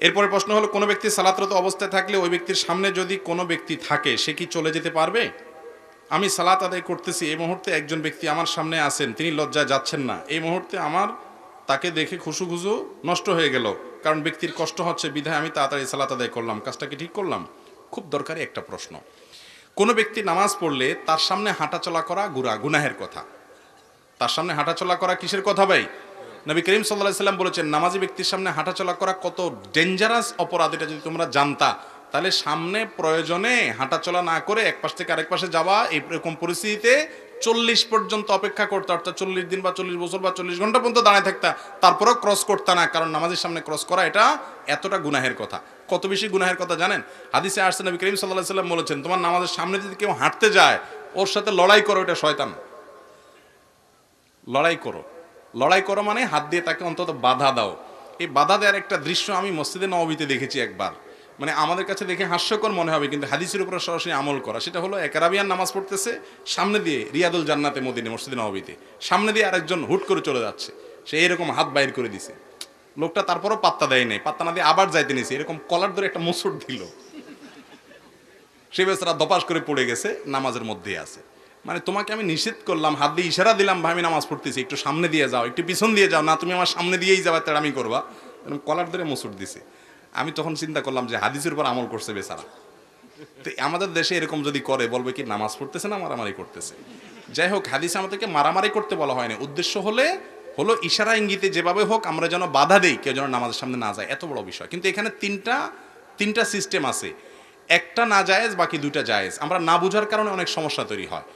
এরপরে প্রশ্ন হলো, কোনো ব্যক্তি সালাতরত অবস্থায় থাকলে ওই ব্যক্তির সামনে যদি কোনো ব্যক্তি থাকে সে কি চলে যেতে পারবে? আমি সালাত আদায় করতেছি, এই মুহূর্তে একজন ব্যক্তি আমার সামনে আছেন, তিনি লজ্জায় যাচ্ছেন না, এই মুহূর্তে আমার তাকে দেখে খুশু নষ্ট হয়ে গেল, কারণ ব্যক্তির কষ্ট হচ্ছে বিধায় আমি তাড়াতাড়ি সালাত আদায় করলাম, কাজটা কি ঠিক করলাম? খুব দরকারি একটা প্রশ্ন। কোনো ব্যক্তি নামাজ পড়লে তার সামনে হাঁটাচলা করা গুনাহের কথা। তার সামনে হাঁটাচলা করা কিসের কথা ভাই? নবী করিম সাল্লাল্লাহু আলাইহি সাল্লাম বলেছেন, নামাজি ব্যক্তির সামনে হাঁটাচলা করা কত ডেঞ্জারাস অপরাধ, এটা যদি তোমরা জানতা তাহলে সামনে প্রয়োজনে হাঁটাচলা না করে এক পাশ থেকে আরেক পাশে যাওয়া, এরকম পরিস্থিতিতে 40 পর্যন্ত অপেক্ষা করতে, অর্থাৎ 40 দিন বা 40 বছর বা 40 ঘন্টা পর্যন্ত দাঁড়ায় থাকতা, তারপরেও ক্রস করতা না, কারণ নামাজের সামনে ক্রস করা এটা এতটা গুনাহের কথা। কত বেশি গুনাহের কথা জানেন? হাদিসে আসছে, নবী করিম সাল্লাল্লাহু আলাইহি সাল্লাম বলেছেন, তোমার নামাজের সামনে যদি কেউ হাঁটতে যায় ওর সাথে লড়াই করো, এটা শয়তান। লড়াই করো মানে হাত দিয়ে তাকে অন্তত বাধা দাও। এই বাধা দেওয়ার একটা দৃশ্য আমি মসজিদে নববীতে দেখেছি একবার, মানে আমাদের কাছে দেখে হাস্যকর মনে হবে, কিন্তু হাদিসের উপর সরাসরি আমল করা। সেটা হলো, এক আরাবিয়ান নামাজ পড়তেছে, সামনে দিয়ে রিয়াদুল জান্নাতে মদিনা মসজিদে নববীতে সামনে দিয়ে আরেকজন হুট করে চলে যাচ্ছে, সে এরকম হাত বাইর করে দিছে, লোকটা তারপরও পাত্তা দেয় নাই, পাত্তা না দিয়ে আবার যাইতে নিছে, এরকম কলার ধরে একটা মোচড় দিল, সে বেচারা দপাস করে পড়ে গেছে, নামাজের মধ্যেই আছে। মানে তোমাকে আমি নিষেধ করলাম, হাত দিয়ে ইশারা দিলাম, ভাই আমি নামাজ পড়তেছি, একটু সামনে দিয়ে যাও, একটু পিছন দিয়ে যাও, না তুমি আমার সামনে দিয়েই যাওয়া তেড়ামি করবা, এরকম কলার ধরে মোচড় দিছে। আমি তখন চিন্তা করলাম যে হাদিসের উপর আমল করছে বেচারা। তো আমাদের দেশে এরকম যদি করে বলবে কি নামাজ পড়তেছে না মারামারি করতেছে। যাই হোক, হাদিসে আমাদেরকে মারামারি করতে বলা হয়নি, উদ্দেশ্য হলো ইশারা ইঙ্গিতে যেভাবে হোক আমরা যেন বাধা দেই, কেউ যেন নামাজের সামনে না যায়, এত বড় বিষয়। কিন্তু এখানে তিনটা সিস্টেম আছে, একটা না জায়েজ, বাকি দুইটা জায়েজ। আমরা না বুঝার কারণে অনেক সমস্যা তৈরি হয়।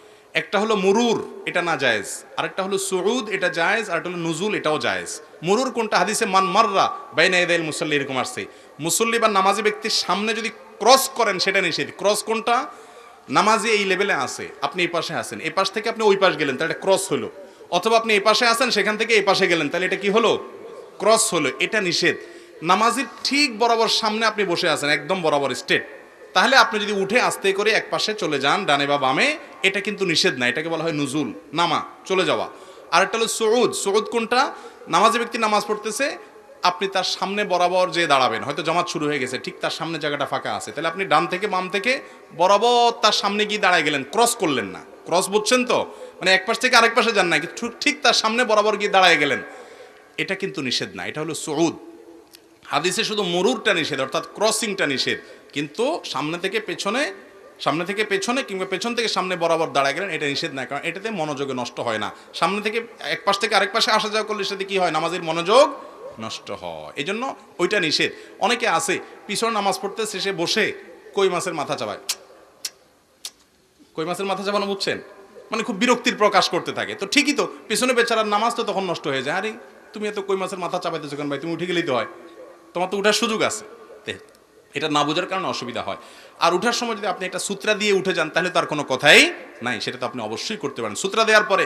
একটা হলো মুরুর, এটা না জায়েজ, আরেকটা হলো সুউদ, এটা জায়েজ, আর একটা হলো নুজুল, এটাও জায়েজ। মুরুর কোনটা? হাদিসে মান মাররা বাইনা ইয়াদাইল মুসাল্লি এরকম আসছে, মুসল্লি বা নামাজি ব্যক্তির সামনে যদি ক্রস করেন সেটা নিষেধ। ক্রস কোনটা? নামাজি এই লেভেলে আছে, আপনি এই পাশে আছেন, এই পাশ থেকে আপনি ওই পাশ গেলেন, তাহলে এটা ক্রস হলো। অথবা আপনি এই পাশে আছেন, সেখান থেকে এই পাশে গেলেন, তাহলে এটা কি হলো? ক্রস হলো, এটা নিষেধ। নামাজির ঠিক বরাবর সামনে আপনি বসে আছেন, একদম বরাবর স্ট্রেট, তাহলে আপনি যদি উঠে আস্তে করে এক পাশে চলে যান, ডানে বা বামে, এটা কিন্তু নিষেধ না, এটাকে বলা হয় নুজুল, নামা, চলে যাওয়া। আরেকটা হলো সুউদ। সুউদ কোনটা? নামাজি ব্যক্তি নামাজ পড়তেছে, আপনি তার সামনে বরাবর যে দাঁড়াবেন, হয়তো জামাত শুরু হয়ে গেছে, ঠিক তার সামনে জায়গাটা ফাঁকা আছে, তাহলে আপনি ডান থেকে বাম থেকে বরাবর তার সামনে গিয়ে দাঁড়ায় গেলেন, ক্রস করলেন না। ক্রস বুঝছেন তো? মানে এক পাশ থেকে আরেক পাশে যান না, ঠিক তার সামনে বরাবর গিয়ে দাঁড়ায় গেলেন, এটা কিন্তু নিষেধ না, এটা হলো সুউদ। হাদিসে শুধু মরুরটা নিষেধ, অর্থাৎ ক্রসিংটা নিষেধ, কিন্তু সামনে থেকে পেছনে কিংবা পেছন থেকে সামনে বরাবর দাঁড়ায় গেলেন, এটা নিষেধ না, কারণ এটাতে মনোযোগে নষ্ট হয় না। সামনে থেকে এক পাশ থেকে আরেক পাশে আসা যাওয়া করলে সেটা কি হয়? নামাজের মনোযোগ নষ্ট হয়, এই জন্য ওইটা নিষেধ। অনেকে আছে পিছনে নামাজ পড়তে শেষে বসে কই মাছের মাথা চাবায়, কই মাছের মাথা চাবানো বুঝছেন, মানে খুব বিরক্তির প্রকাশ করতে থাকে। তো ঠিকই তো, পেছনে বেচারার নামাজ তো তখন নষ্ট হয়ে যায়। আরে তুমি এত কই মাছের মাথা চাবাইতেছো কেন ভাই, তুমি উঠে গেলেই তো হয়, তোমার তো উঠার সুযোগ আছে। এটা না বোঝার কারণে অসুবিধা হয়। আর উঠার সময় যদি আপনি একটা সূত্রা দিয়ে উঠে যান তাহলে তার কোনো কথাই নাই, সেটা তো আপনি অবশ্যই করতে পারেন। সূত্রা দেওয়ার পরে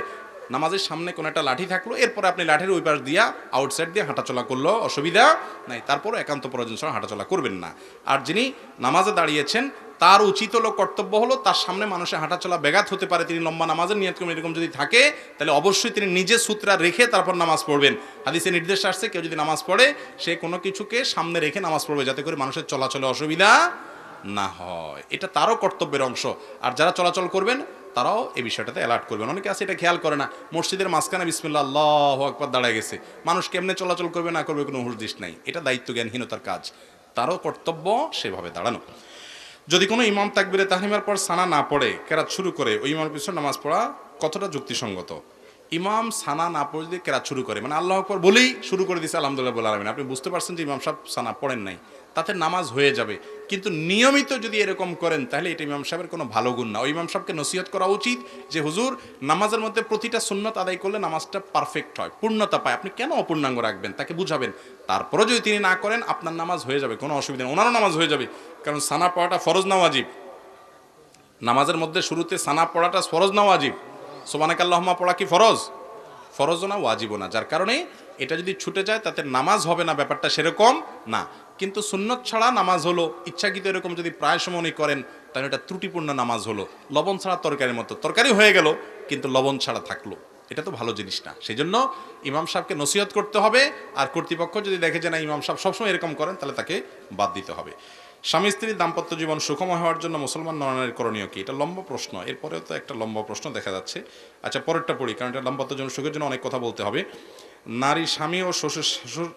নামাজের সামনে কোনো একটা লাঠি থাকলো, এরপরে আপনি লাঠির ওই পাশ দিয়া আউটসাইড দিয়ে হাঁটাচলা করলো, অসুবিধা নাই, তারপরও একান্ত প্রয়োজন ছাড়া হাঁটাচলা করবেন না। আর যিনি নামাজে দাঁড়িয়েছেন তার উচিত হলো, কর্তব্য হলো, তার সামনে মানুষের হাঁটাচলা ব্যাঘাত হতে পারে, তিনি লম্বা নামাজের নিয়ত করেন, এরকম যদি থাকে তাহলে অবশ্যই তিনি নিজে সূত্রা রেখে তারপর নামাজ পড়বেন। হাদিসে নির্দেশ আসছে, কেউ যদি নামাজ পড়ে সে কোনো কিছুকে সামনে রেখে নামাজ পড়বে, যাতে করে মানুষের চলাচলে অসুবিধা না হয়, এটা তারও কর্তব্যের অংশ। আর যারা চলাচল করবেন তারাও এই বিষয়টাতে অ্যালার্ট করবেন। অনেকে আছে এটা খেয়াল করে না, মসজিদের মাঝখানে বিসমিল্লাহ আল্লাহু আকবার দাঁড়ায় গেছে, মানুষ কেমনে চলাচল করবে না করবে কোনো হুঁশ দিস নাই, এটা দায়িত্ব জ্ঞানহীনতার কাজ। তারও কর্তব্য সেভাবে দাঁড়ানো। যদি কোনো ইমাম তাকবীরে তাহরিমার পর সানা না পড়ে কেরাত শুরু করে, ওই ইমামের পিছনে নামাজ পড়া কতটা যুক্তিসঙ্গত? ইমাম সানা না পড়ে যদি কেরাত শুরু করে, মানে আল্লাহু আকবার বলেই শুরু করে দিয়েছে আলহামদুলিল্লাহ রাব্বিল আলামিন, আপনি বুঝতে পারছেন যে ইমাম সাহেব সানা পড়েন নাই, তাতে নামাজ হয়ে যাবে। কিন্তু নিয়মিত যদি এরকম করেন তাহলে এটা ইমাম সাহেবের কোনো ভালো গুণ না। ওই ইমাম সাহেবকে নসিহত করা উচিত যে হুজুর, নামাজের মধ্যে প্রতিটা সুন্নত আদায় করলে নামাজটা পারফেক্ট হয়, পূর্ণতা পায়, আপনি কেন অপূর্ণাঙ্গ রাখবেন, তাকে বুঝাবেন। তারপরে যদি তিনি না করেন আপনার নামাজ হয়ে যাবে, কোনো অসুবিধা নেই, ওনারও নামাজ হয়ে যাবে। কারণ সানা পড়াটা ফরজ না ওয়াজিব? নামাজের মধ্যে শুরুতে সানা পড়াটা ফরজ না ওয়াজিব? সুবহানাকাল্লাহুম্মা পড়া কি ফরজ? ফরজও না, ওয়াজিবও না। যার কারণে এটা যদি ছুটে যায় তাতে নামাজ হবে না, ব্যাপারটা সেরকম না। কিন্তু সুন্নত ছাড়া নামাজ হলো, ইচ্ছাকৃত এরকম যদি প্রায় সময় উনি করেন তাহলে এটা ত্রুটিপূর্ণ নামাজ হলো। লবণ ছাড়া তরকারির মতো, তরকারি হয়ে গেল কিন্তু লবণ ছাড়া থাকলো, এটা তো ভালো জিনিস না। সেই জন্য ইমাম সাহেবকে নসিহত করতে হবে, আর কর্তৃপক্ষ যদি দেখে যে না ইমাম সাহেব সবসময় এরকম করেন তাহলে তাকে বাদ দিতে হবে। স্বামী স্ত্রীর দাম্পত্য জীবন সুখময় হওয়ার জন্য মুসলমান নরনারীর করণীয় কি? এটা লম্বা প্রশ্ন, এরপরেও তো একটা লম্বা প্রশ্ন দেখা যাচ্ছে। আচ্ছা পরেরটা পড়ি, কারণ এটা দাম্পত্য জীবন সুখের জন্য অনেক কথা বলতে হবে। নারী স্বামী ও শ্বশুর